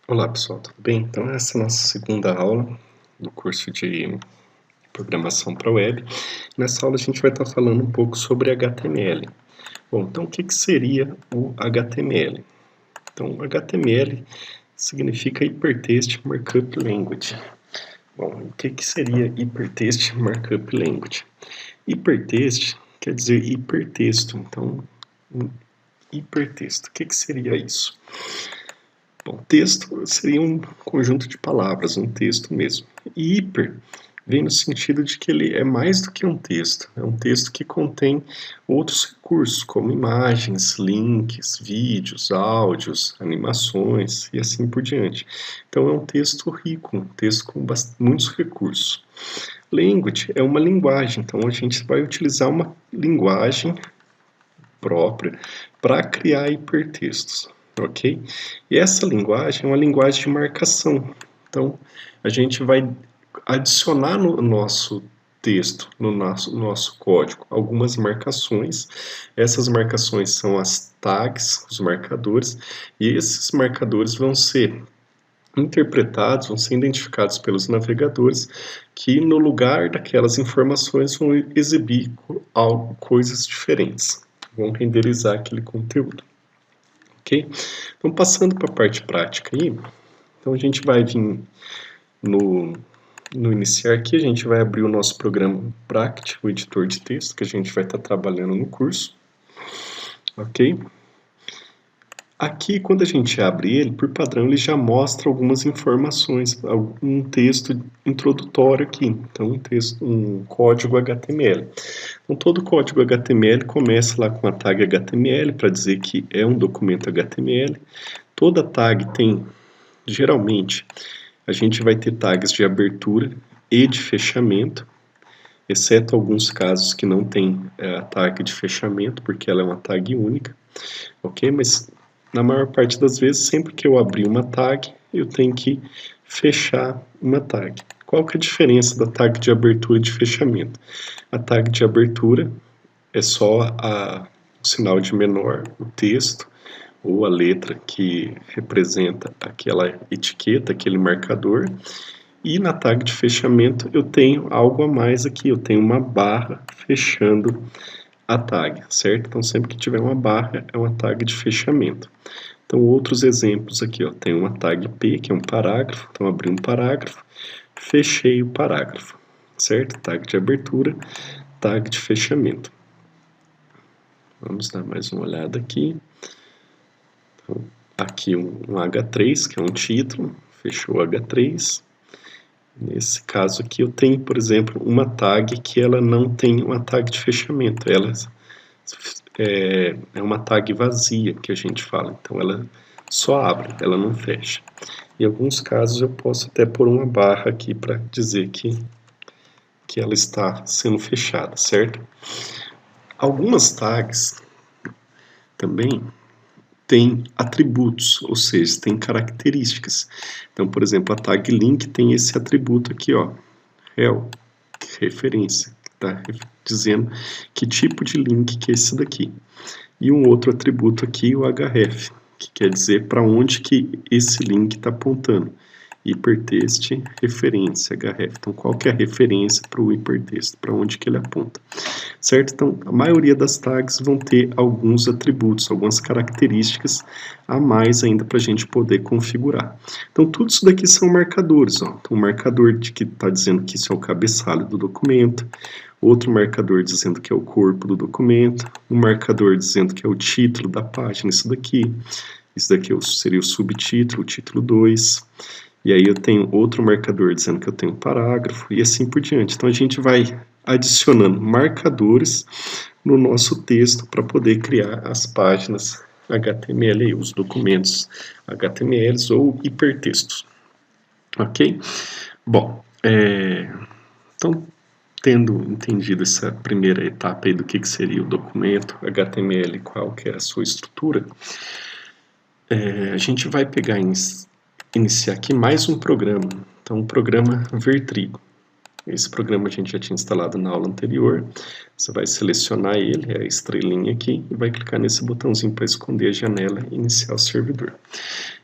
Olá pessoal, tudo bem? Então essa é a nossa segunda aula do curso de Programação para Web. Nessa aula a gente vai estar falando um pouco sobre HTML. Bom, então o que seria o HTML? Então HTML significa Hypertext Markup Language. Bom, o que seria Hypertext Markup Language? Hypertext quer dizer hipertexto, então hipertexto, o que seria isso? Bom, texto seria um conjunto de palavras, um texto mesmo. E hiper vem no sentido de que ele é mais do que um texto. É um texto que contém outros recursos, como imagens, links, vídeos, áudios, animações e assim por diante. Então é um texto rico, um texto com muitos recursos. Language é uma linguagem, então a gente vai utilizar uma linguagem própria para criar hipertextos. Ok? E essa linguagem é uma linguagem de marcação. Então, a gente vai adicionar no nosso texto, no nosso código, algumas marcações. Essas marcações são as tags, os marcadores, e esses marcadores vão ser interpretados, vão ser identificados pelos navegadores, que no lugar daquelas informações vão exibir coisas diferentes, vão renderizar aquele conteúdo. Ok? Então, passando para a parte prática aí, então a gente vai vir no iniciar aqui, a gente vai abrir o nosso programa Pract, o editor de texto, que a gente vai estar trabalhando no curso. Ok? Aqui, quando a gente abre ele, por padrão, ele já mostra algumas informações, um texto introdutório aqui, então um código HTML. Então, todo código HTML começa lá com a tag HTML, para dizer que é um documento HTML. Toda tag tem, geralmente, a gente vai ter tags de abertura e de fechamento, exceto alguns casos que não tem a tag de fechamento, porque ela é uma tag única, ok? Mas na maior parte das vezes, sempre que eu abrir uma tag, eu tenho que fechar uma tag. Qual que é a diferença da tag de abertura e de fechamento? A tag de abertura é só o sinal de menor, o texto, ou a letra que representa aquela etiqueta, aquele marcador. E na tag de fechamento eu tenho algo a mais aqui, eu tenho uma barra fechando a tag, certo? Então sempre que tiver uma barra é uma tag de fechamento. Então outros exemplos aqui, ó, tem uma tag P, que é um parágrafo, então abri um parágrafo, fechei o parágrafo, certo? Tag de abertura, tag de fechamento. Vamos dar mais uma olhada aqui. Então, aqui um H3, que é um título, fechou o H3. Nesse caso aqui eu tenho, por exemplo, uma tag que ela não tem uma tag de fechamento, ela é uma tag vazia que a gente fala, então ela só abre, ela não fecha. Em alguns casos eu posso até pôr uma barra aqui para dizer que ela está sendo fechada, certo? Algumas tags também têm atributos, ou seja, tem características. Então, por exemplo, a tag link tem esse atributo aqui, ó, rel, referência, que está dizendo que tipo de link que é esse daqui. E um outro atributo aqui, o href, que quer dizer para onde que esse link está apontando. Hipertext, referência, href. Então, qual que é a referência para o hipertext? Para onde que ele aponta? Certo? Então, a maioria das tags vão ter alguns atributos, algumas características a mais ainda para a gente poder configurar. Então, tudo isso daqui são marcadores. Ó. Então, um marcador de que está dizendo que isso é o cabeçalho do documento, outro marcador dizendo que é o corpo do documento, um marcador dizendo que é o título da página, isso daqui seria o subtítulo, o título 2, e aí eu tenho outro marcador dizendo que eu tenho um parágrafo, e assim por diante. Então a gente vai adicionando marcadores no nosso texto para poder criar as páginas HTML, os documentos HTMLs ou hipertextos. Ok? Bom, então, tendo entendido essa primeira etapa aí do que seria o documento HTML, qual que é a sua estrutura, a gente vai pegar iniciar aqui mais um programa. Então, o programa Vertrigo. Esse programa a gente já tinha instalado na aula anterior. Você vai selecionar ele, é a estrelinha aqui, e vai clicar nesse botãozinho para esconder a janela e iniciar o servidor.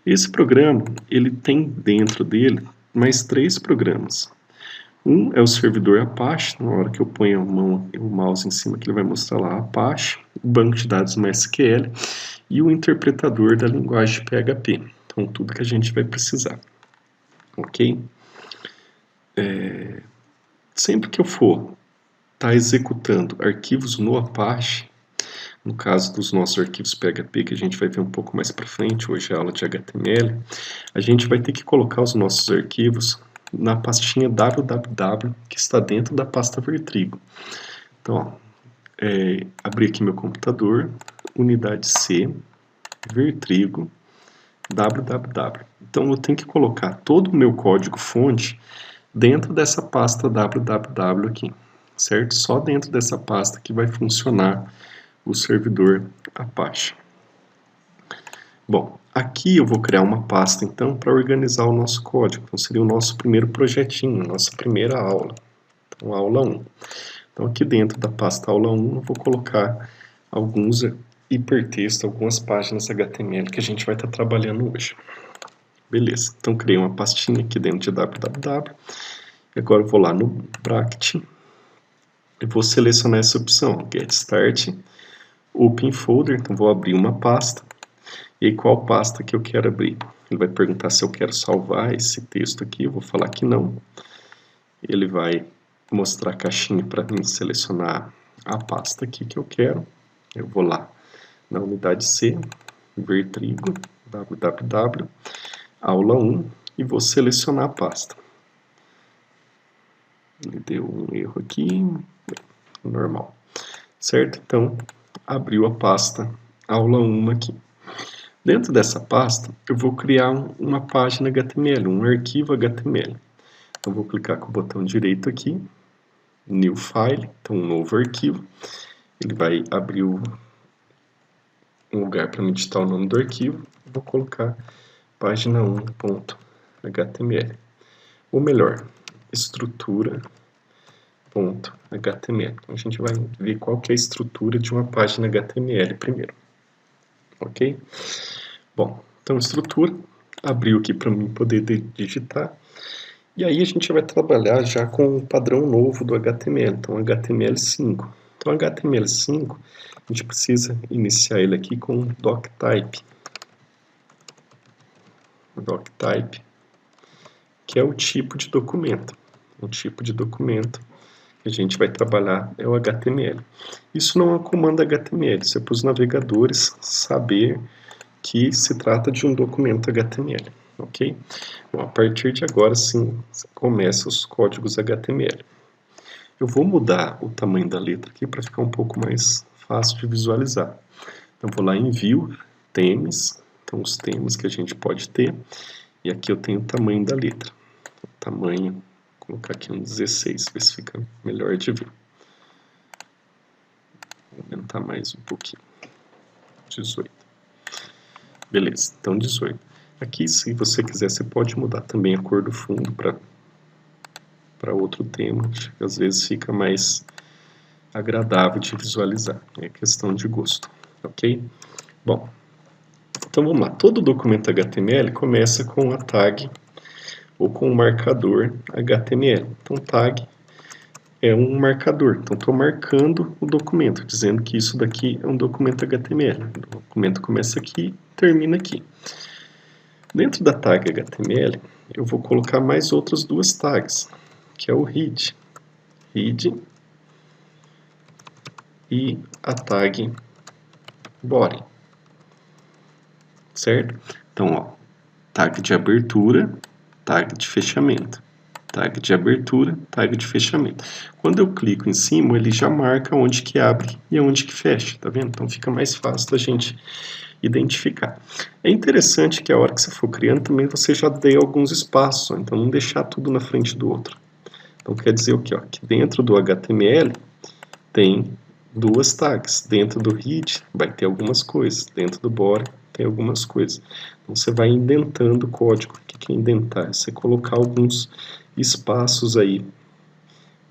Esse programa, ele tem dentro dele mais 3 programas. Um é o servidor Apache, na hora que eu ponho o mouse em cima que ele vai mostrar lá Apache, o banco de dados MySQL e o interpretador da linguagem PHP. Então, tudo que a gente vai precisar. Ok? Sempre que eu for estar executando arquivos no Apache, no caso dos nossos arquivos PHP, que a gente vai ver um pouco mais para frente, hoje é a aula de HTML, a gente vai ter que colocar os nossos arquivos na pastinha www, que está dentro da pasta Vertrigo. Então, ó, abri aqui meu computador, unidade C, Vertrigo, www. Então, eu tenho que colocar todo o meu código-fonte dentro dessa pasta www aqui, certo? Só dentro dessa pasta que vai funcionar o servidor Apache. Bom, aqui eu vou criar uma pasta então para organizar o nosso código. Então seria o nosso primeiro projetinho, nossa primeira aula. Então, aula 1. Então aqui dentro da pasta aula 1 eu vou colocar alguns hipertextos, algumas páginas HTML que a gente vai estar trabalhando hoje. Beleza, então criei uma pastinha aqui dentro de www. Agora eu vou lá no Bracket e vou selecionar essa opção, Get Start, Open Folder. Então vou abrir uma pasta. E aí, qual pasta que eu quero abrir? Ele vai perguntar se eu quero salvar esse texto aqui, eu vou falar que não. Ele vai mostrar a caixinha para mim selecionar a pasta aqui que eu quero. Eu vou lá na unidade C, Vertrigo, www, aula 1, e vou selecionar a pasta. Ele deu um erro aqui, normal. Certo? Então, abriu a pasta aula 1 aqui. Dentro dessa pasta, eu vou criar uma página HTML, um arquivo HTML. Então, vou clicar com o botão direito aqui, New File, então um novo arquivo. Ele vai abrir um lugar para me digitar o nome do arquivo. Vou colocar página 1.html. Ou melhor, estrutura.html. Então, a gente vai ver qual que é a estrutura de uma página HTML primeiro. Ok? Bom, então estrutura, abriu aqui para mim poder digitar, e aí a gente vai trabalhar já com o padrão novo do HTML, então HTML5. Então HTML5, a gente precisa iniciar ele aqui com doctype. Doctype, que é o tipo de documento. O tipo de documento que a gente vai trabalhar é o HTML. Isso não é um comando HTML, isso é para os navegadores saber que se trata de um documento HTML, ok? Bom, a partir de agora sim, começa os códigos HTML. Eu vou mudar o tamanho da letra aqui para ficar um pouco mais fácil de visualizar. Então vou lá em View, Themes, então os temas que a gente pode ter, e aqui eu tenho o tamanho da letra. O tamanho, vou colocar aqui um 16, ver se fica melhor de ver. Vou aumentar mais um pouquinho, 18. Beleza, então 18. Aqui, se você quiser, você pode mudar também a cor do fundo para outro tema, que às vezes fica mais agradável de visualizar. É questão de gosto, ok? Bom, então vamos lá. Todo documento HTML começa com a tag ou com um marcador HTML. Então, tag é um marcador. Então, estou marcando o documento, dizendo que isso daqui é um documento HTML. O documento começa aqui, termina aqui. Dentro da tag HTML, eu vou colocar mais outras duas tags, que é o head. Head e a tag body. Certo? Então, ó, tag de abertura, tag de fechamento. Tag de abertura, tag de fechamento. Quando eu clico em cima, ele já marca onde que abre e onde que fecha, tá vendo? Então fica mais fácil da gente identificar. É interessante que a hora que você for criando também você já dê alguns espaços, então não deixar tudo na frente do outro. Então quer dizer o quê? Que dentro do HTML tem duas tags, dentro do head vai ter algumas coisas, dentro do body tem algumas coisas. Então você vai indentando o código. O que é indentar? É você colocar alguns espaços aí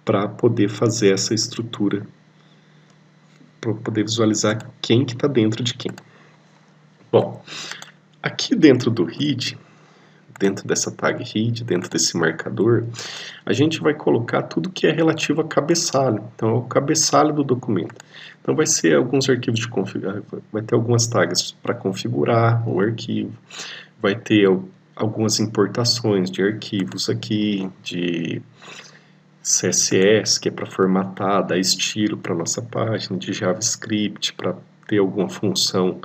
para poder fazer essa estrutura, para poder visualizar quem que está dentro de quem. Bom, aqui dentro do HID, dentro dessa tag HID, dentro desse marcador, a gente vai colocar tudo que é relativo a cabeçalho. Então, é o cabeçalho do documento. Então, vai ser alguns arquivos de configurar, vai ter algumas tags para configurar o arquivo, vai ter algumas importações de arquivos aqui, de CSS, que é para formatar, dar estilo para nossa página, de JavaScript, para ter alguma função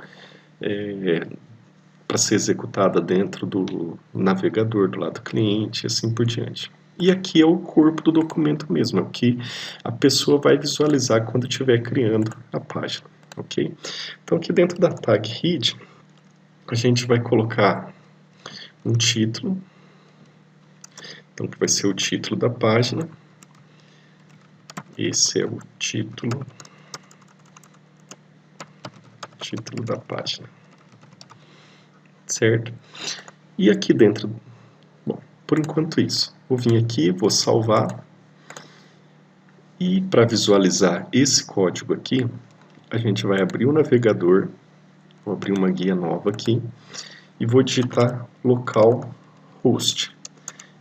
para ser executada dentro do navegador do lado do cliente, e assim por diante. E aqui é o corpo do documento mesmo, é o que a pessoa vai visualizar quando estiver criando a página, ok? Então aqui dentro da tag HID, a gente vai colocar um título, então que vai ser o título da página. Esse é o título da página, certo? E aqui dentro, bom, por enquanto isso, vou vir aqui, vou salvar, e para visualizar esse código aqui, a gente vai abrir o navegador, vou abrir uma guia nova aqui, e vou digitar localhost.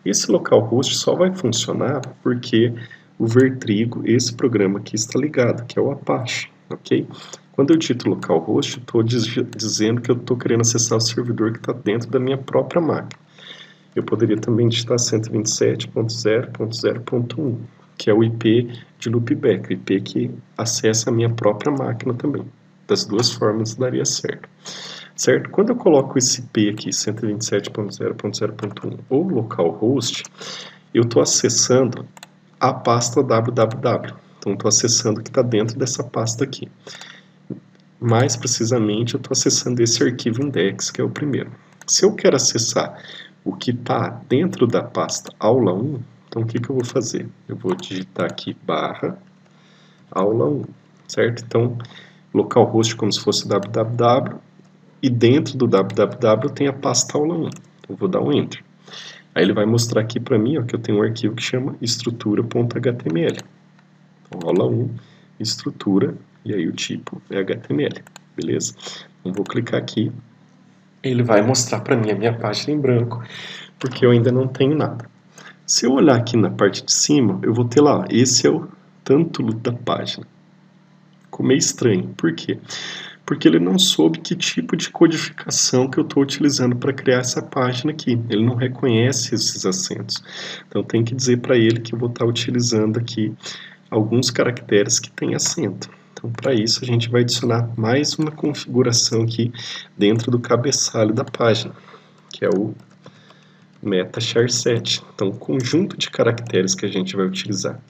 Esse localhost só vai funcionar porque o Vertrigo, esse programa aqui está ligado, que é o Apache, ok? Quando eu digito localhost, estou dizendo que eu estou querendo acessar o servidor que está dentro da minha própria máquina. Eu poderia também digitar 127.0.0.1, que é o IP de loopback, o IP que acessa a minha própria máquina também. Das duas formas daria certo. Certo? Quando eu coloco esse IP aqui, 127.0.0.1 ou localhost, eu estou acessando a pasta www. Então, estou acessando o que está dentro dessa pasta aqui. Mais precisamente, eu estou acessando esse arquivo index, que é o primeiro. Se eu quero acessar o que está dentro da pasta aula 1, então o que eu vou fazer? Eu vou digitar aqui barra aula 1, certo? Então, localhost como se fosse www, e dentro do www tem a pasta aula 1. Então, eu vou dar um enter. Aí ele vai mostrar aqui para mim, ó, que eu tenho um arquivo que chama estrutura.html. Então, aula 1, estrutura, e aí o tipo é HTML, beleza? Então, vou clicar aqui, ele vai mostrar para mim a minha página em branco, porque eu ainda não tenho nada. Se eu olhar aqui na parte de cima, eu vou ter lá, esse é o título da página. Ficou meio estranho, por quê? Porque ele não soube que tipo de codificação que eu estou utilizando para criar essa página aqui. Ele não reconhece esses acentos. Então tem que dizer para ele que eu vou estar utilizando aqui alguns caracteres que têm acento. Então para isso a gente vai adicionar mais uma configuração aqui dentro do cabeçalho da página, que é o meta char7. Então o conjunto de caracteres que a gente vai utilizar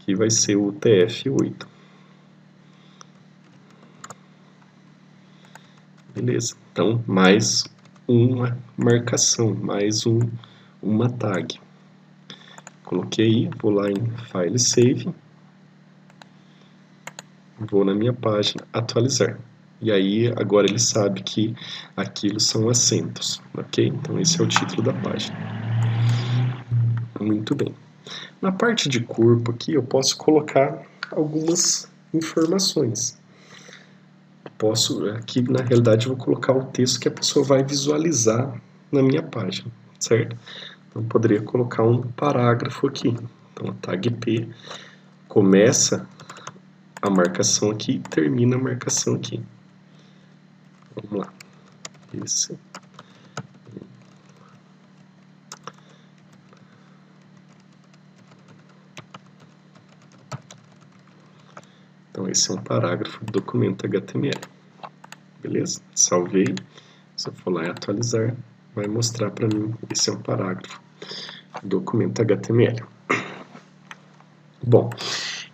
aqui vai ser o TF8. Beleza, então mais uma marcação, mais uma tag. Coloquei, vou lá em File Save, vou na minha página, atualizar. E aí agora ele sabe que aquilo são acentos, ok? Então esse é o título da página. Muito bem. Na parte de corpo aqui eu posso colocar algumas informações. Aqui na realidade eu vou colocar o texto que a pessoa vai visualizar na minha página, certo? Então poderia colocar um parágrafo aqui. Então a tag P começa a marcação aqui e termina a marcação aqui. Vamos lá. Esse. Então esse é um parágrafo do documento HTML. Beleza? Salvei. Se eu for lá e atualizar, vai mostrar para mim, esse é um parágrafo do documento HTML. Bom,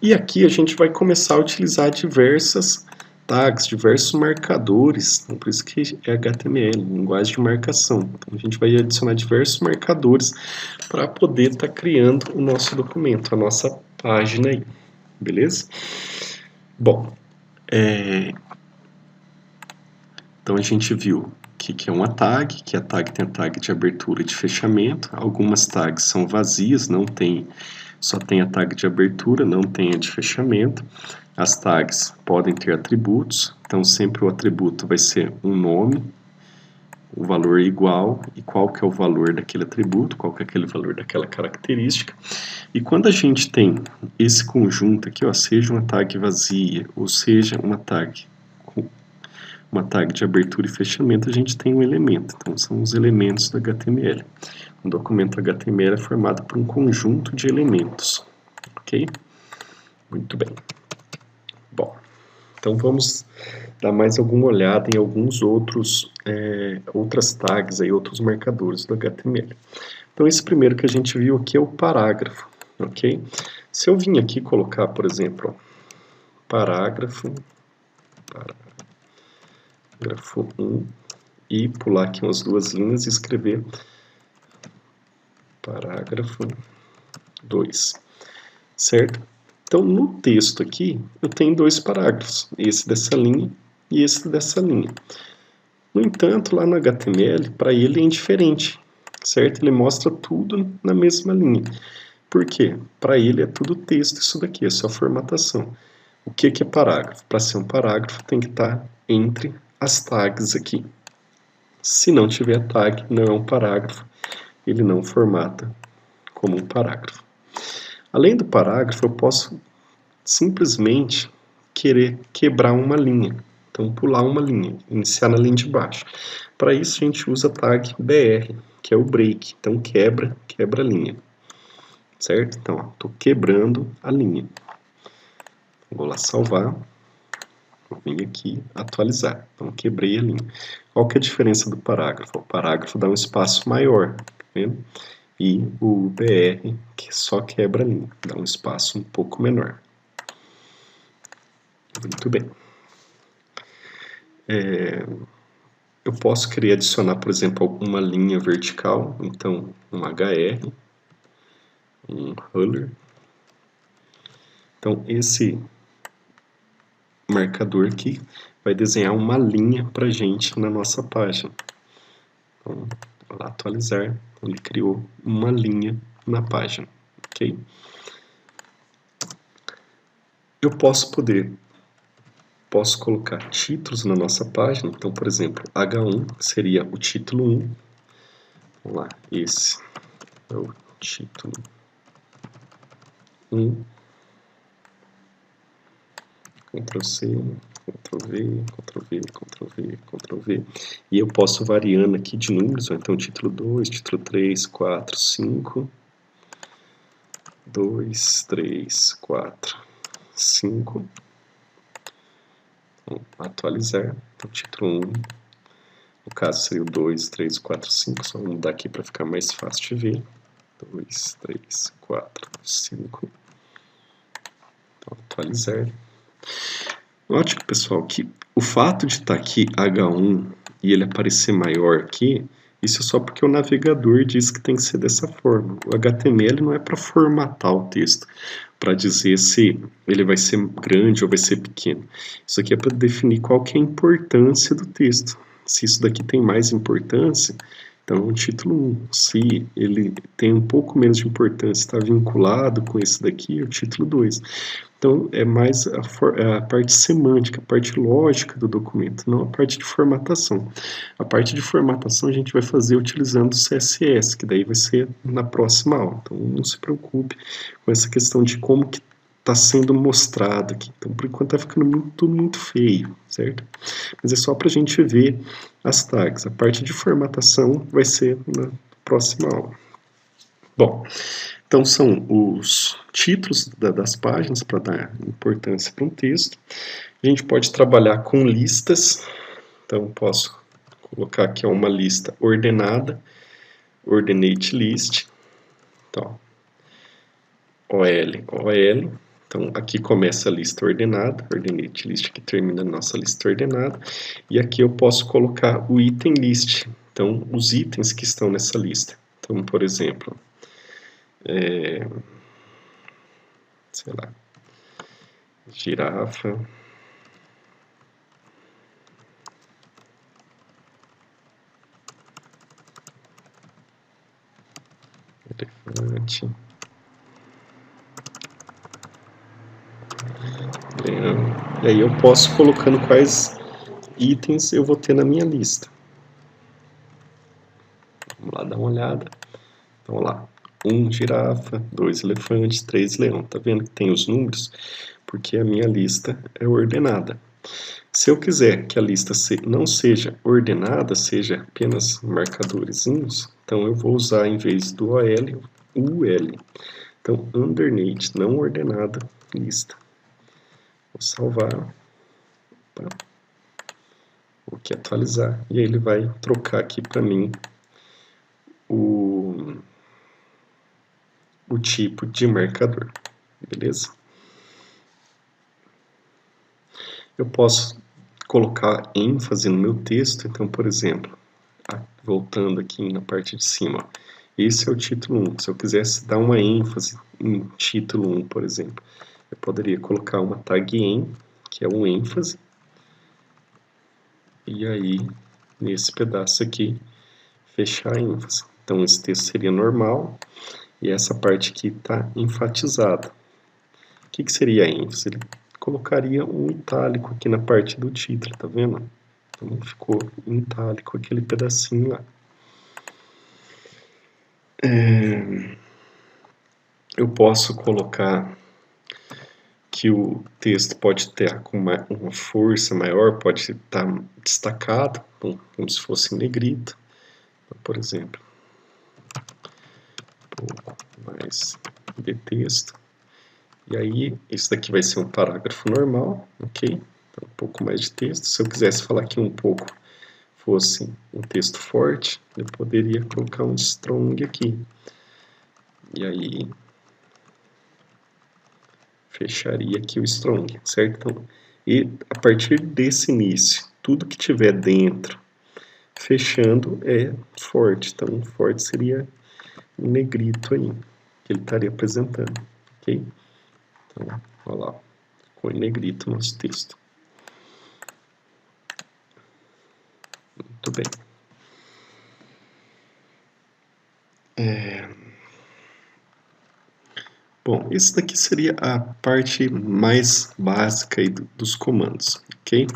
e aqui a gente vai começar a utilizar diversas tags, diversos marcadores, então por isso que é HTML, linguagem de marcação. Então a gente vai adicionar diversos marcadores para poder estar criando o nosso documento, a nossa página aí, beleza? Bom, então a gente viu que é uma tag, que a tag tem a tag de abertura e de fechamento, algumas tags são vazias, não tem só tem a tag de abertura, não tem a de fechamento. As tags podem ter atributos, então sempre o atributo vai ser um nome, o valor igual e qual que é o valor daquele atributo, qual que é aquele valor daquela característica. E quando a gente tem esse conjunto aqui, ó, seja uma tag vazia ou seja uma tag de abertura e fechamento, a gente tem um elemento. Então são os elementos do HTML. Um documento HTML é formado por um conjunto de elementos, ok? Muito bem. Bom, então vamos dar mais alguma olhada em alguns outras tags, aí, outros marcadores do HTML. Então esse primeiro que a gente viu aqui é o parágrafo, ok? Se eu vim aqui colocar, por exemplo, parágrafo 1 e pular aqui umas duas linhas e escrever parágrafo 2, certo? Então, no texto aqui, eu tenho dois parágrafos, esse dessa linha e esse dessa linha. No entanto, lá no HTML, para ele é indiferente, certo? Ele mostra tudo na mesma linha. Por quê? Para ele é tudo texto, isso daqui, é só formatação. O que é parágrafo? Para ser um parágrafo, tem que estar entre as tags aqui. Se não tiver tag, não é um parágrafo, ele não formata como um parágrafo. Além do parágrafo, eu posso simplesmente querer quebrar uma linha. Então, pular uma linha, iniciar na linha de baixo. Para isso, a gente usa a tag BR, que é o break. Então, quebra a linha. Certo? Então, estou quebrando a linha. Vou lá salvar. Vou vir aqui, atualizar. Então, quebrei a linha. Qual que é a diferença do parágrafo? O parágrafo dá um espaço maior, tá vendo? E o BR, que só quebra a linha, dá um espaço um pouco menor. Muito bem. Eu posso querer adicionar, por exemplo, uma linha vertical, então um HR, um ruler. Então esse marcador aqui vai desenhar uma linha para a gente na nossa página. Então, vou lá atualizar, ele criou uma linha na página, ok? Eu posso colocar títulos na nossa página, então, por exemplo, H1 seria o título 1. Vamos lá, esse é o título 1. Ctrl C, Ctrl V, Ctrl V, Ctrl V, Ctrl V. E eu posso variando aqui de números, então título 2, título 3, 4, 5. 2, 3, 4, 5. Vamos atualizar. Então, título 1. No caso seria o 2, 3, 4, 5. Só vamos mudar aqui para ficar mais fácil de ver. 2, 3, 4, 5. Então, atualizar. Note, pessoal, que o fato de estar aqui H1 e ele aparecer maior aqui, isso é só porque o navegador diz que tem que ser dessa forma. O HTML não é para formatar o texto, para dizer se ele vai ser grande ou vai ser pequeno. Isso aqui é para definir qual que é a importância do texto. Se isso daqui tem mais importância, então o título 1. Se ele tem um pouco menos de importância, está vinculado com esse daqui, é o título 2. Então, é mais a parte semântica, a parte lógica do documento, não a parte de formatação. A parte de formatação a gente vai fazer utilizando o CSS, que daí vai ser na próxima aula. Então, não se preocupe com essa questão de como que está sendo mostrado aqui. Então, por enquanto está ficando tudo muito feio, certo? Mas é só para a gente ver as tags. A parte de formatação vai ser na próxima aula. Bom, então são os títulos das páginas para dar importância para um texto. A gente pode trabalhar com listas, então posso colocar aqui uma lista ordenada, ordenate list, então, OL, então aqui começa a lista ordenada, ordenate list que termina a nossa lista ordenada, e aqui eu posso colocar o item list, então os itens que estão nessa lista. Então, por exemplo, sei lá, girafa, elefante, E aí eu posso colocando quais itens eu vou ter na minha lista. Vamos lá dar uma olhada. Então, lá, 1 girafa, 2 elefantes, 3 leão. Tá vendo que tem os números? Porque a minha lista é ordenada. Se eu quiser que a lista não seja ordenada, seja apenas marcadorzinhos, então eu vou usar, em vez do OL, o UL. Então, underneath, não ordenada, lista. Vou salvar. Vou aqui atualizar. E aí ele vai trocar aqui para mim o tipo de marcador. Beleza? Eu posso colocar ênfase no meu texto. Então, por exemplo, voltando aqui na parte de cima, esse é o título 1. Se eu quisesse dar uma ênfase em título 1, por exemplo, eu poderia colocar uma tag em, que é um ênfase, e aí, nesse pedaço aqui, fechar a ênfase. Então, esse texto seria normal, e essa parte aqui está enfatizada. O que seria a ênfase? Ele colocaria um itálico aqui na parte do título, tá vendo? Então, ficou em itálico aquele pedacinho lá. Eu posso colocar que o texto pode ter uma força maior, pode estar destacado, como se fosse em negrito. Então, por exemplo, um pouco mais de texto. E aí, isso daqui vai ser um parágrafo normal, ok? Então, um pouco mais de texto. Se eu quisesse falar que um pouco fosse um texto forte, eu poderia colocar um strong aqui. E aí, fecharia aqui o strong, certo? Então, e a partir desse início, tudo que tiver dentro, fechando, é forte. Então, forte seria um negrito aí, que ele estaria apresentando, ok? Então, olha lá, ficou em negrito o nosso texto. Muito bem. Bom, isso daqui seria a parte mais básica aí dos comandos, ok?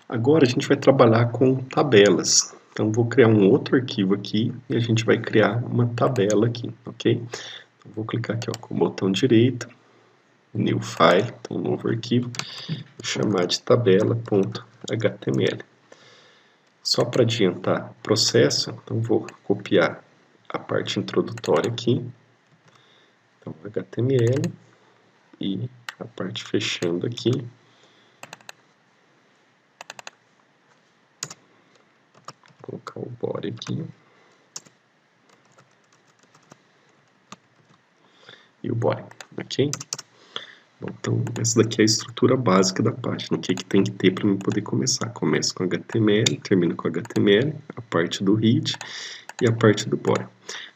Agora a gente vai trabalhar com tabelas. Então vou criar um outro arquivo aqui e a gente vai criar uma tabela aqui, ok? Então, vou clicar aqui ó, com o botão direito, New File, então um novo arquivo, vou chamar de tabela.html. Só para adiantar o processo, então vou copiar a parte introdutória aqui, então HTML, e a parte fechando aqui, vou colocar o body aqui, e o body, ok? Bom, então, essa daqui é a estrutura básica da página, o que tem que ter para eu poder começar. Começa com HTML, termina com HTML, a parte do head e a parte do body.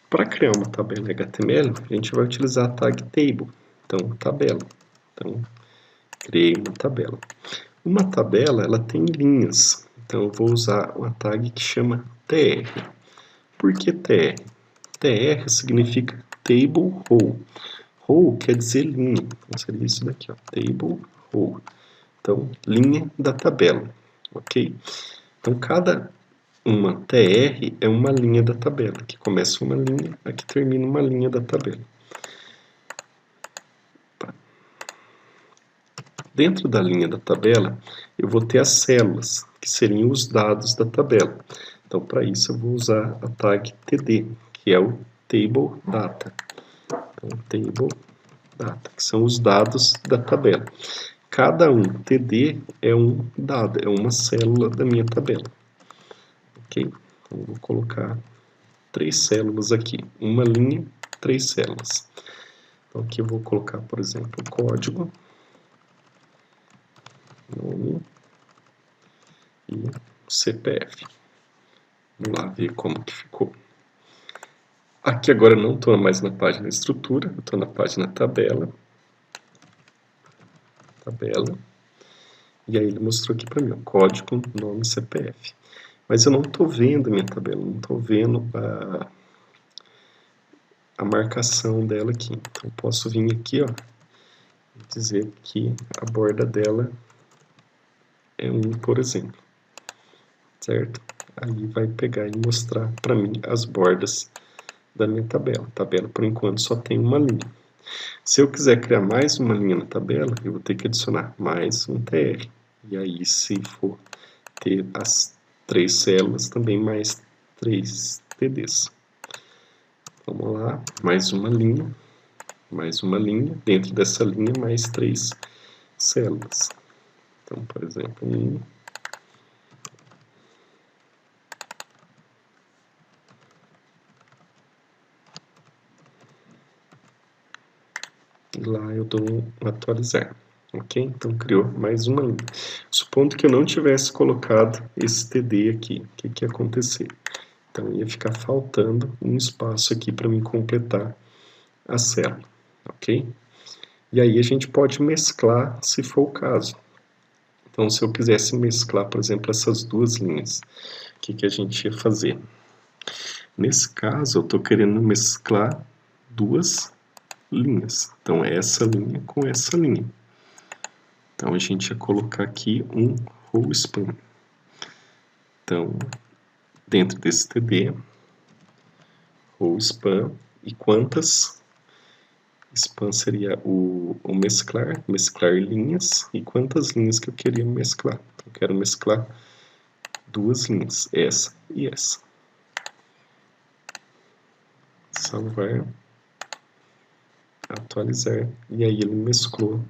Para criar uma tabela em HTML, a gente vai utilizar a tag table, então, tabela. Então, criei uma tabela. Uma tabela, ela tem linhas, então eu vou usar uma tag que chama tr. Por que tr? tr significa table row. Row quer dizer linha, então seria isso daqui, ó, table row. Então, linha da tabela, ok? Então, cada uma tr é uma linha da tabela, que começa uma linha, aqui termina uma linha da tabela. Dentro da linha da tabela, eu vou ter as células, que seriam os dados da tabela. Então, para isso, eu vou usar a tag td, que é o table data. Então, table data, que são os dados da tabela. Cada um td é um dado, é uma célula da minha tabela. Ok? Então, eu vou colocar 3 células aqui. Uma linha, 3 células. Então, aqui eu vou colocar, por exemplo, o código, nome e CPF. Vamos lá ver como que ficou. Aqui agora eu não estou mais na página estrutura, eu estou na página tabela. Tabela. E aí ele mostrou aqui para mim, ó, código, nome, CPF. Mas eu não estou vendo a minha tabela, não estou vendo a marcação dela aqui. Então eu posso vir aqui, ó, dizer que a borda dela é 1, por exemplo, certo? Aí vai pegar e mostrar para mim as bordas da minha tabela. A tabela, por enquanto, só tem uma linha. Se eu quiser criar mais uma linha na tabela, eu vou ter que adicionar mais um TR. E aí, se for ter as 3 células, também mais 3 TDs. Vamos lá, mais uma linha, dentro dessa linha mais 3 células. Então, por exemplo, 1, e lá eu dou um atualizar, ok? Então criou mais uma linha. Supondo que eu não tivesse colocado esse TD aqui, o que que ia acontecer? Então ia ficar faltando um espaço aqui para me completar a célula, ok? E aí a gente pode mesclar se for o caso. Então se eu quisesse mesclar, por exemplo, essas duas linhas, o que que a gente ia fazer? Nesse caso eu estou querendo mesclar duas linhas. Então essa linha com essa linha. Então a gente ia colocar aqui um row span. Então dentro desse TD, row span, e quantas span seria o mesclar linhas, e quantas linhas que eu queria mesclar. Eu quero mesclar duas linhas, essa e essa. Salvar, atualizar, e aí ele mesclou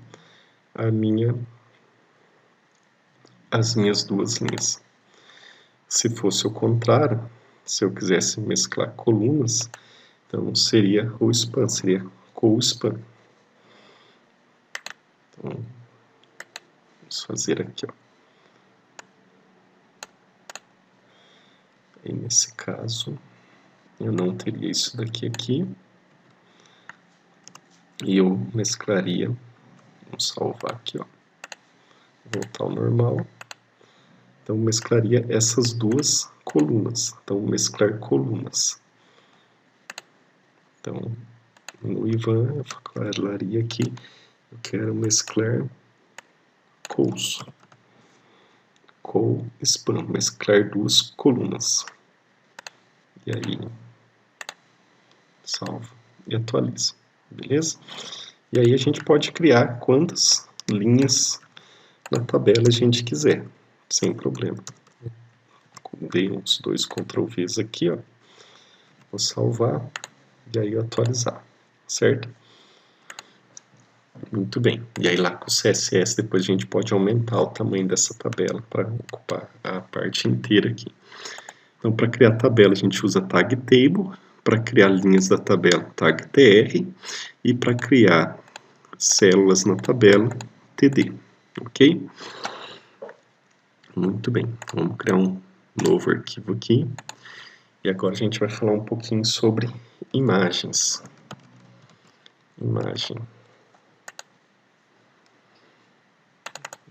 as minhas duas linhas. Se fosse o contrário, se eu quisesse mesclar colunas, então seria row span, seria co-span. Então, vamos fazer aqui, ó. E nesse caso, eu não teria isso daqui aqui. E eu mesclaria, vamos salvar aqui, ó. Voltar ao normal. Então, mesclaria essas duas colunas. Então, mesclar colunas. Então, no Ivan, eu falaria aqui, eu quero mesclar cols. Co-span, mesclar duas colunas. E aí, salvo e atualizo. Beleza? E aí a gente pode criar quantas linhas na tabela a gente quiser, sem problema. Dei uns 2 Ctrl Vs aqui, ó. Vou salvar e aí atualizar, certo? Muito bem. E aí lá com o CSS depois a gente pode aumentar o tamanho dessa tabela para ocupar a parte inteira aqui. Então, para criar tabela a gente usa tag table, para criar linhas da tabela tag tr e para criar células na tabela td, ok? Muito bem. Vamos criar um novo arquivo aqui. E agora a gente vai falar um pouquinho sobre imagens. Imagem.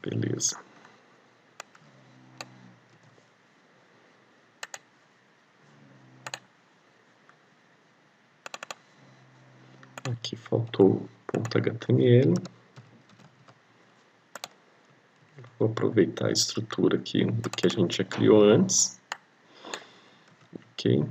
Beleza. Aqui faltou .html. Vou aproveitar a estrutura aqui do que a gente já criou antes. Ok.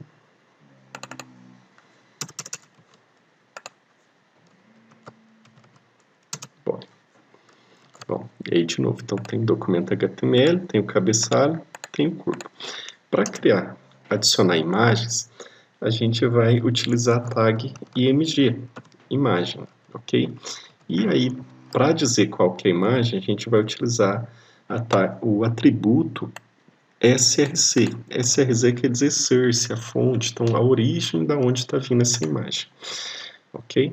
Bom, e aí de novo, então tem documento HTML, tem o cabeçalho, tem o corpo. Para criar, adicionar imagens, a gente vai utilizar a tag img, imagem, ok? E aí, para dizer qual que é a imagem, a gente vai utilizar o atributo src. src quer dizer source, a fonte, então a origem da onde está vindo essa imagem, ok?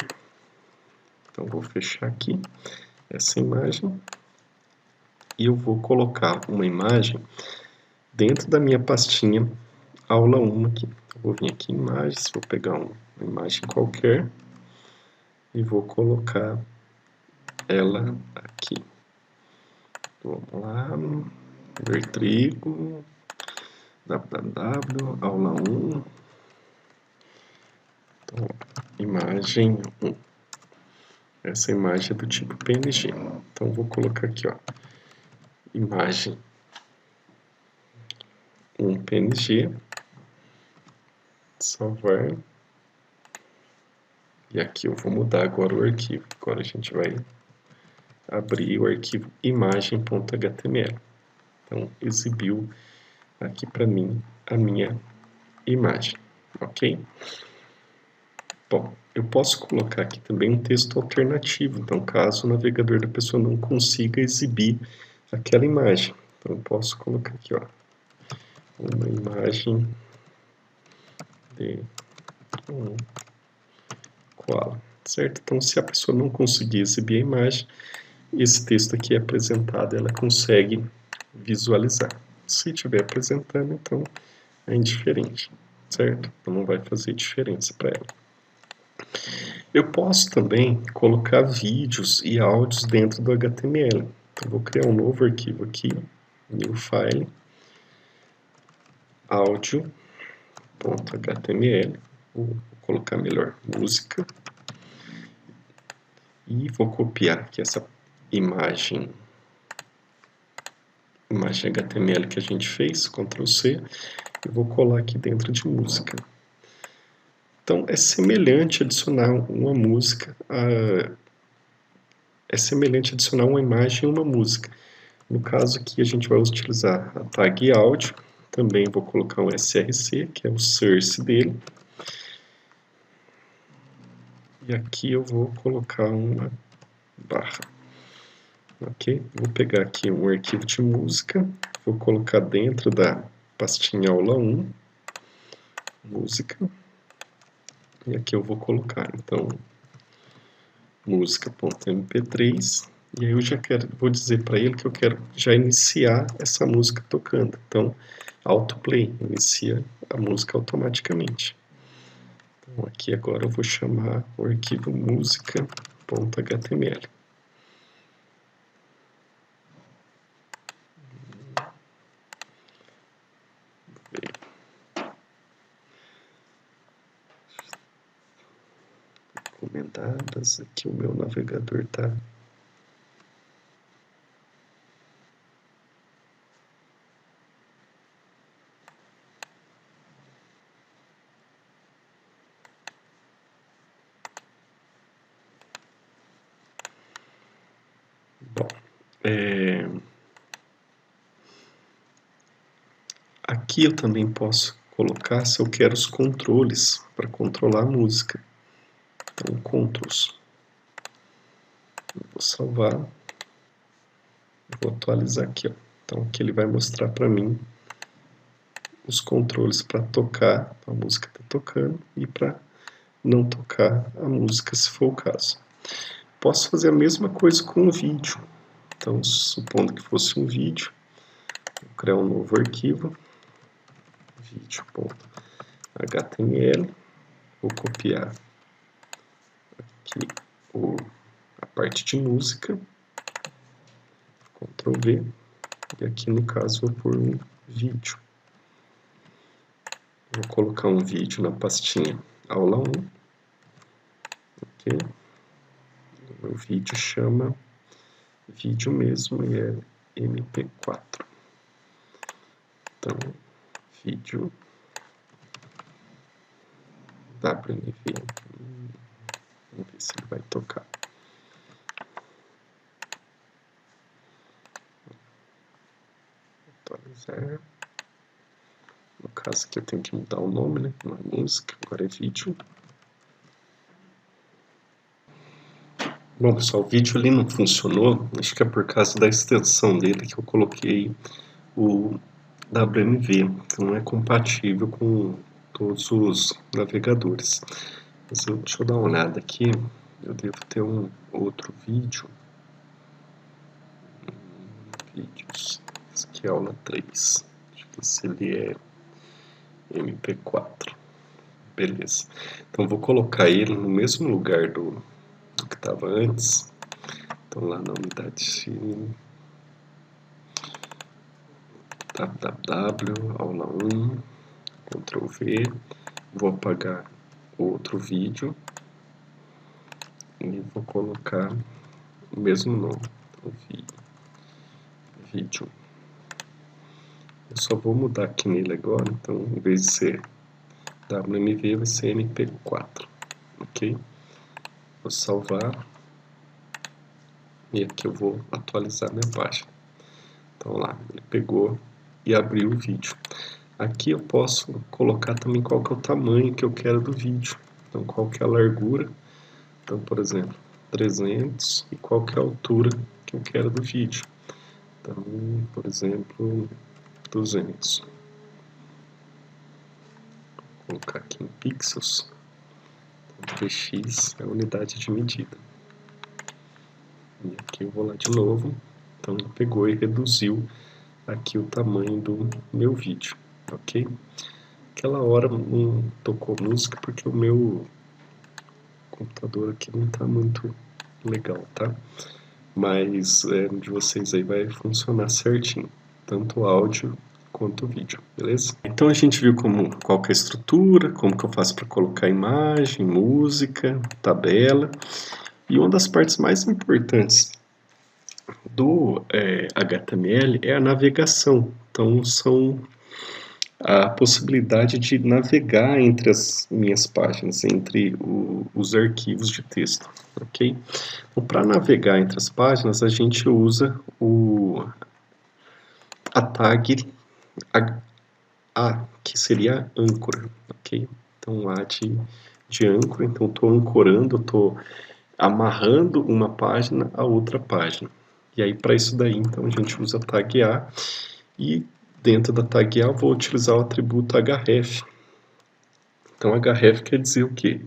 Então vou fechar aqui essa imagem e eu vou colocar uma imagem dentro da minha pastinha aula 1 aqui. Eu vou vir aqui em imagens, vou pegar uma imagem qualquer e vou colocar ela aqui. Vamos lá, ver trigo, www, aula 1, então, imagem 1. Essa imagem é do tipo PNG. Então vou colocar aqui, ó, imagem um PNG, salvar. E aqui eu vou mudar agora o arquivo. Agora a gente vai abrir o arquivo imagem.html. Então exibiu aqui para mim a minha imagem, ok? Bom, eu posso colocar aqui também um texto alternativo, então caso o navegador da pessoa não consiga exibir aquela imagem. Então eu posso colocar aqui, ó, uma imagem de um koala, certo? Então se a pessoa não conseguir exibir a imagem, esse texto aqui é apresentado, ela consegue visualizar. Se estiver apresentando, então é indiferente, certo? Então não vai fazer diferença para ela. Eu posso também colocar vídeos e áudios dentro do HTML. Então vou criar um novo arquivo aqui, new file, audio.html, vou colocar melhor música, e vou copiar aqui essa imagem HTML que a gente fez, Ctrl C, e vou colar aqui dentro de música. Então é semelhante adicionar uma música, é semelhante adicionar uma imagem e uma música. No caso aqui a gente vai utilizar a tag áudio, também vou colocar um src, que é o source dele. E aqui eu vou colocar uma barra. Ok? Vou pegar aqui um arquivo de música, vou colocar dentro da pastinha aula 1, música. E aqui eu vou colocar, então, música.mp3. E aí eu já vou dizer para ele que eu quero já iniciar essa música tocando. Então, autoplay, inicia a música automaticamente. Então, aqui agora eu vou chamar o arquivo música.html. Recomendadas, aqui o meu navegador está. Bom, aqui eu também posso colocar se eu quero os controles para controlar a música. Então, controls. Vou salvar. Vou atualizar aqui, ó. Então aqui ele vai mostrar para mim os controles para tocar, a música está tocando, e para não tocar a música, se for o caso. Posso fazer a mesma coisa com o vídeo. Então, supondo que fosse um vídeo, vou criar um novo arquivo, vídeo.html, vou copiar aqui a parte de música, Ctrl V, e aqui no caso vou pôr um vídeo. Vou colocar um vídeo na pastinha aula 1, ok? O meu vídeo chama vídeo mesmo e é MP4. Então, vídeo WMV. Vamos ver se ele vai tocar. Atualizar. No caso aqui eu tenho que mudar o nome, né? Não é música, agora é vídeo. Bom, pessoal, o vídeo ali não funcionou. Acho que é por causa da extensão dele que eu coloquei o WMV, que não é compatível com todos os navegadores. Mas deixa eu dar uma olhada aqui. Eu devo ter um outro vídeo. Vídeos. Esse aqui é aula 3. Deixa eu ver se ele é MP4. Beleza. Então vou colocar ele no mesmo lugar do que estava antes. Então lá na unidade www, aula 1, Ctrl V, vou apagar outro vídeo e vou colocar o mesmo nome, então, vídeo. Eu só vou mudar aqui nele agora, então em vez de ser WMV vai ser MP4, ok? Vou salvar e aqui eu vou atualizar minha página. Então lá, ele pegou e abriu o vídeo. Aqui eu posso colocar também qual que é o tamanho que eu quero do vídeo. Então qual que é a largura, então por exemplo 300, e qual que é a altura que eu quero do vídeo. Então por exemplo 200. Vou colocar aqui em pixels. Então, px é a unidade de medida. E aqui eu vou lá de novo. Então ele pegou e reduziu aqui o tamanho do meu vídeo, ok? Aquela hora não tocou música porque o meu computador aqui não está muito legal, tá? Mas de vocês aí vai funcionar certinho, tanto o áudio quanto o vídeo, beleza? Então a gente viu qual que é a estrutura, como que eu faço para colocar imagem, música, tabela. E uma das partes mais importantes do HTML é a navegação. Então são a possibilidade de navegar entre as minhas páginas, entre os arquivos de texto, ok? Então, para navegar entre as páginas, a gente usa a tag A, que seria âncora, ok? Então, A de âncora, então estou ancorando, estou amarrando uma página a outra página. E aí, para isso daí, então, a gente usa a tag A, e dentro da tag A eu vou utilizar o atributo href. Então, href quer dizer o quê?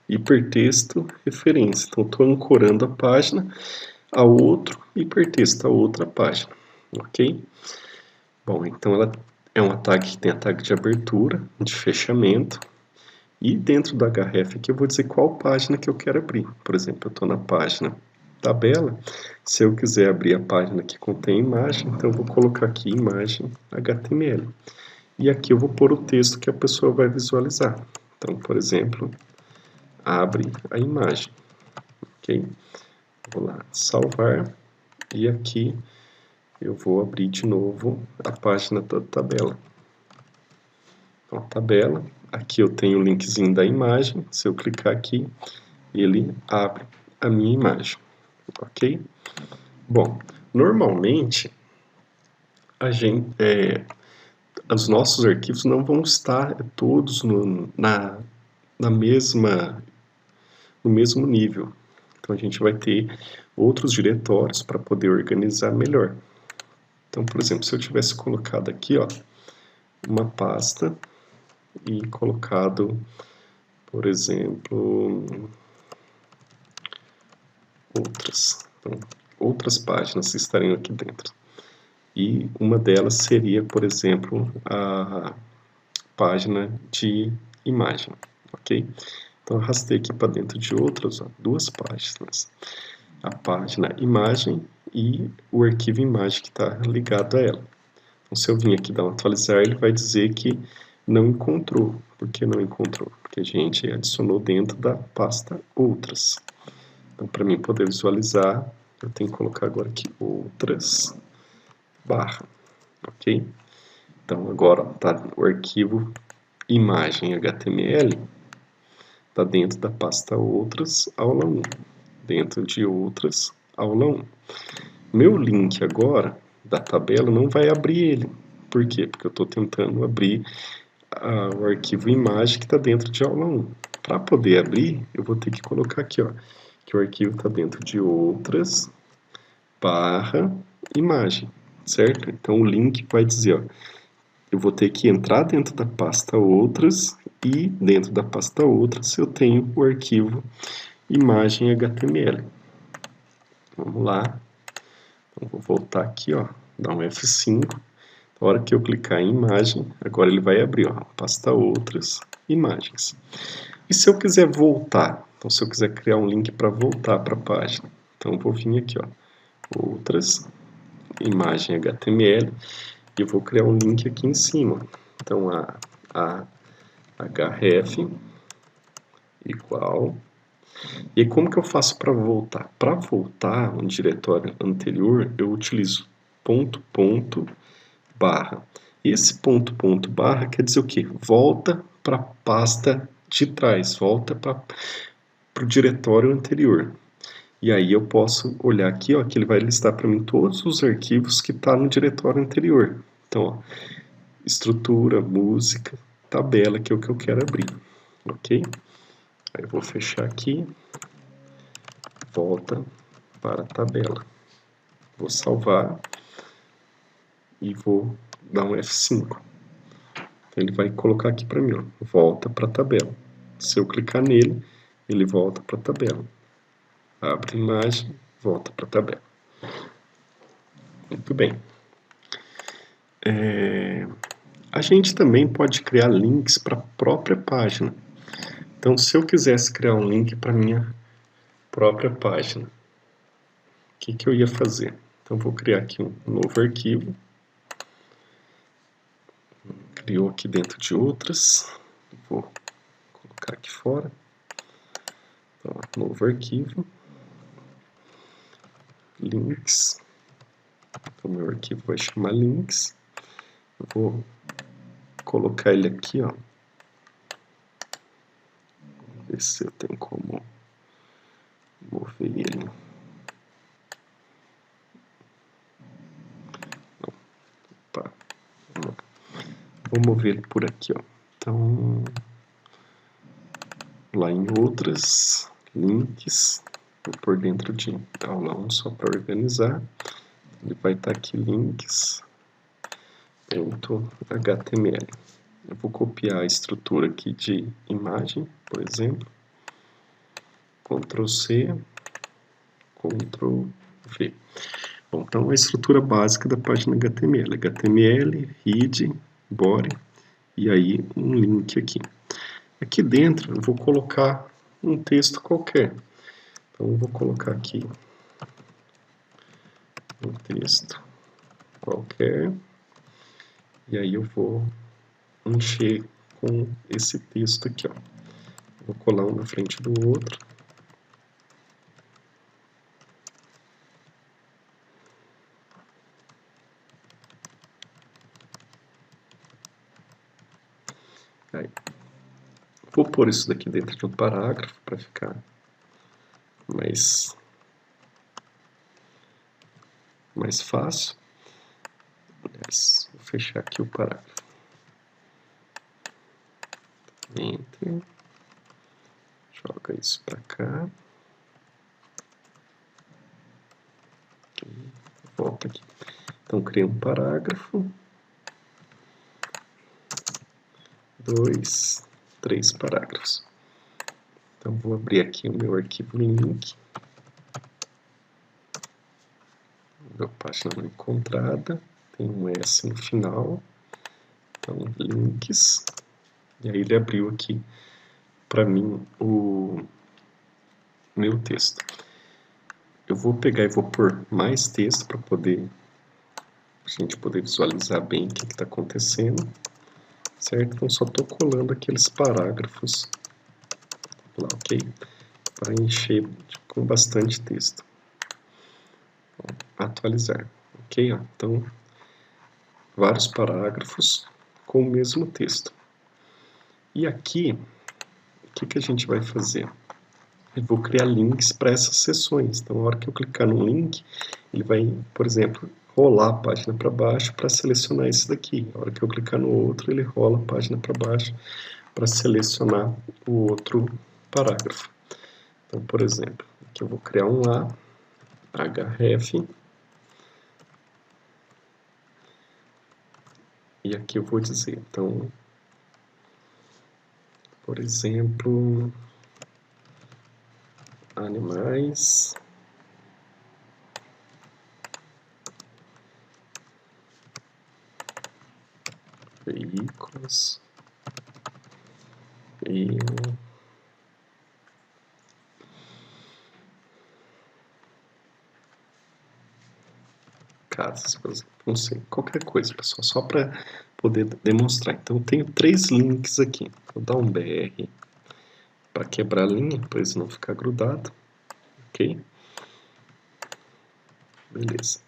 Hipertexto referência. Então, estou ancorando a página a outro hipertexto, a outra página, ok? Bom, então ela é uma tag que tem a tag de abertura, de fechamento, e dentro da href aqui eu vou dizer qual página que eu quero abrir. Por exemplo, eu estou na página tabela. Se eu quiser abrir a página que contém imagem, então eu vou colocar aqui imagem HTML. E aqui eu vou pôr o texto que a pessoa vai visualizar. Então, por exemplo, abre a imagem, ok? Vou lá, salvar, e aqui eu vou abrir de novo a página da tabela. Então, a tabela, aqui eu tenho o linkzinho da imagem, se eu clicar aqui, ele abre a minha imagem, ok? Bom, normalmente, os nossos arquivos não vão estar todos no mesmo nível. Então a gente vai ter outros diretórios para poder organizar melhor. Então, por exemplo, se eu tivesse colocado aqui, ó, uma pasta e colocado, por exemplo, outras páginas estariam aqui dentro. E uma delas seria, por exemplo, a página de imagem, ok? Então, arrastei aqui para dentro de outras, ó, duas páginas. A página imagem e o arquivo imagem que está ligado a ela. Então, se eu vim aqui dar um atualizar, ele vai dizer que não encontrou. Por que não encontrou? Porque a gente adicionou dentro da pasta outras. Então, para mim poder visualizar, eu tenho que colocar agora aqui outras barra, ok? Então, agora tá o arquivo imagem HTML está dentro da pasta outras, aula 1. Dentro de outras, aula 1. Meu link agora da tabela não vai abrir ele. Por quê? Porque eu estou tentando abrir o arquivo imagem que está dentro de aula 1. Para poder abrir, eu vou ter que colocar aqui, ó, que o arquivo está dentro de outras barra imagem, certo? Então o link vai dizer, ó, eu vou ter que entrar dentro da pasta outras, e dentro da pasta outras eu tenho o arquivo imagem HTML. Vamos lá. Então, vou voltar aqui, ó, dar um F5. Na hora que eu clicar em imagem, agora ele vai abrir, ó, pasta outras, imagens. E se eu quiser voltar, então se eu quiser criar um link para voltar para a página, então eu vou vir aqui, ó, outras, imagem HTML, e eu vou criar um link aqui em cima. Então a href igual E aí, como que eu faço para voltar? Para voltar um diretório anterior, eu utilizo ponto, ponto, barra. Esse ponto, ponto, barra quer dizer o quê? Volta para a pasta de trás, volta para o diretório anterior. E aí eu posso olhar aqui, ó, que ele vai listar para mim todos os arquivos que estão no diretório anterior. Então, ó, estrutura, música, tabela, que é o que eu quero abrir, ok? Aí eu vou fechar aqui, volta para a tabela. Vou salvar e vou dar um F5. Então ele vai colocar aqui para mim, ó, volta para a tabela. Se eu clicar nele, ele volta para a tabela. Abre a imagem, volta para a tabela. Muito bem. A gente também pode criar links para a própria página. Então, se eu quisesse criar um link para a minha própria página, o que eu ia fazer? Então, vou criar aqui um novo arquivo. Criou aqui dentro de outras. Vou colocar aqui fora. Então, novo arquivo. Links. Então, meu arquivo vai chamar links. Eu vou colocar ele aqui, ó. Ver se eu tenho como mover ele. Opa. Vou mover ele por aqui, ó. Então, lá em outras, links, vou por dentro de aula 1 só para organizar. Ele vai estar aqui, links.html. Eu vou copiar a estrutura aqui de imagem, por exemplo. Ctrl C, Ctrl V. Bom, então a estrutura básica da página HTML. HTML, head, body e aí um link aqui. Aqui dentro eu vou colocar um texto qualquer. Então eu vou colocar aqui um texto qualquer e aí eu vou encher com esse texto aqui, ó. Vou colar um na frente do outro. Aí. Vou pôr isso daqui dentro de um parágrafo para ficar mais fácil. Aliás, vou fechar aqui o parágrafo. Enter. Joga isso para cá. E volta aqui. Então, criei um parágrafo. 2, 3 parágrafos. Então, vou abrir aqui o meu arquivo link. Meu página não encontrada. Tem um S no final. Então, links. E aí ele abriu aqui para mim o meu texto. Eu vou pegar e vou pôr mais texto para a gente poder visualizar bem o que está acontecendo, certo? Então só estou colando aqueles parágrafos lá, ok? Para encher com bastante texto. Atualizar, ok? Então, vários parágrafos com o mesmo texto. E aqui, o que a gente vai fazer? Eu vou criar links para essas seções. Então, na hora que eu clicar no link, ele vai, por exemplo, rolar a página para baixo para selecionar esse daqui. Na hora que eu clicar no outro, ele rola a página para baixo para selecionar o outro parágrafo. Então, por exemplo, aqui eu vou criar um A, href, e aqui eu vou dizer, então, por exemplo, animais, veículos e casas, por exemplo. Não sei, qualquer coisa, pessoal, só para poder demonstrar. Então, eu tenho 3 links aqui. Vou dar um BR para quebrar a linha, para eles não ficar grudado, ok? Beleza.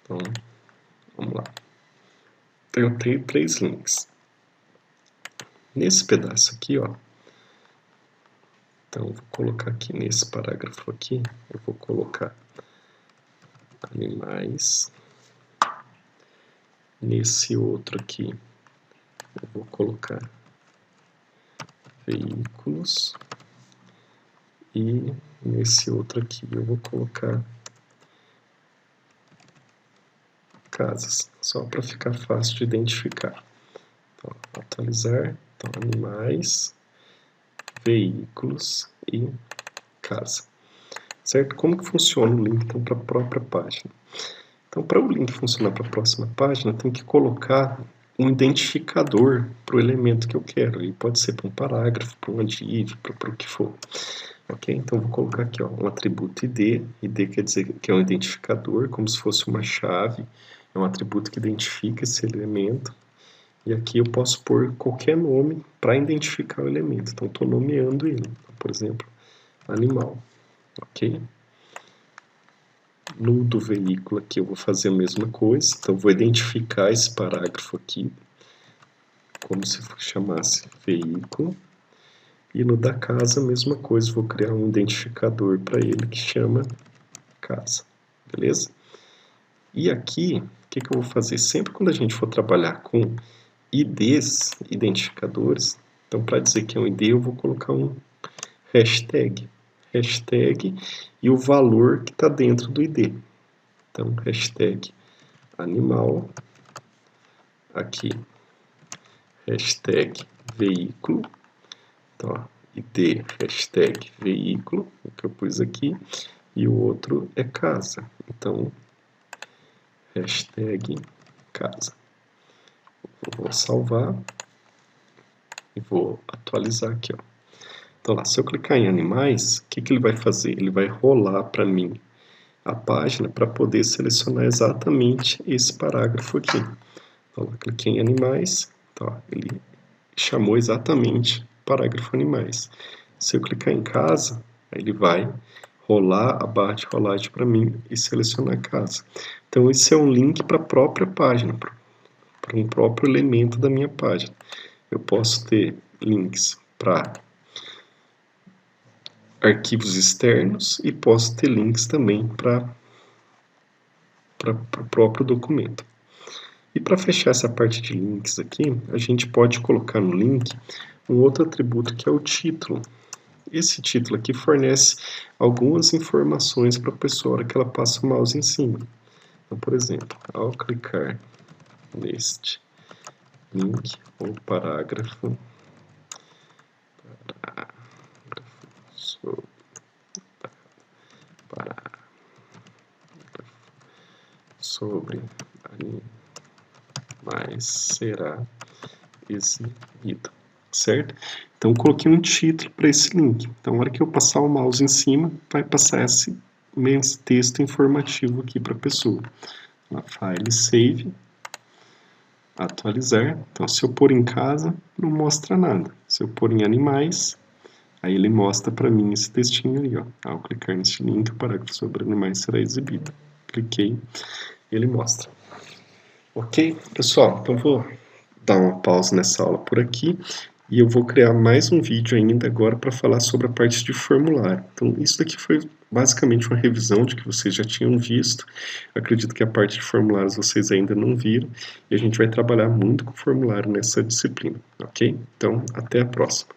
Então, vamos lá. Então, eu tenho 3 links. Nesse pedaço aqui, ó, então eu vou colocar aqui nesse parágrafo aqui, eu vou colocar animais. Nesse outro aqui, eu vou colocar veículos. E nesse outro aqui eu vou colocar casas, só para ficar fácil de identificar. Então, atualizar, então, animais, veículos e casa. Certo? Como que funciona o link então, para a própria página? Então, para o link funcionar para a próxima página, tem que colocar um identificador para o elemento que eu quero. E pode ser para um parágrafo, para uma div, para o que for. Ok? Então, vou colocar aqui ó, um atributo ID. ID quer dizer que é um identificador, como se fosse uma chave. É um atributo que identifica esse elemento. E aqui eu posso pôr qualquer nome para identificar o elemento. Então, estou nomeando ele. Então, por exemplo, animal. Ok? No do veículo aqui eu vou fazer a mesma coisa. Então, vou identificar esse parágrafo aqui como se chamasse veículo. E no da casa, a mesma coisa. Vou criar um identificador para ele que chama casa. Beleza? E aqui, o que eu vou fazer? Sempre quando a gente for trabalhar com IDs, identificadores, então para dizer que é um ID eu vou colocar um hashtag. Hashtag e o valor que está dentro do ID. Então, hashtag animal, aqui, hashtag veículo, então, ó, ID, hashtag veículo, o que eu pus aqui, e o outro é casa, então, hashtag casa. Vou salvar e vou atualizar aqui, ó. Então lá, se eu clicar em animais, o que ele vai fazer? Ele vai rolar para mim a página para poder selecionar exatamente esse parágrafo aqui. Então lá, cliquei em animais, tá, ele chamou exatamente parágrafo animais. Se eu clicar em casa, aí ele vai rolar a barra de rolagem para mim e selecionar casa. Então esse é um link para a própria página, para um próprio elemento da minha página. Eu posso ter links para arquivos externos e posso ter links também para o próprio documento. E para fechar essa parte de links aqui, a gente pode colocar no link um outro atributo que é o título. Esse título aqui fornece algumas informações para a pessoa na hora que ela passa o mouse em cima. Então, por exemplo, ao clicar neste link ou parágrafo sobre animais será exibido, certo? Então, coloquei um título para esse link. Então, na hora que eu passar o mouse em cima, vai passar esse texto informativo aqui para a pessoa. File, save, atualizar. Então, se eu pôr em casa, não mostra nada. Se eu pôr em animais, aí ele mostra para mim esse textinho ali, ó. Ao clicar nesse link, o parágrafo sobre animais será exibido. Cliquei, ele mostra. Ok, pessoal? Então, vou dar uma pausa nessa aula por aqui e eu vou criar mais um vídeo ainda agora para falar sobre a parte de formulário. Então, isso daqui foi basicamente uma revisão de que vocês já tinham visto. Acredito que a parte de formulários vocês ainda não viram e a gente vai trabalhar muito com formulário nessa disciplina, ok? Então, até a próxima.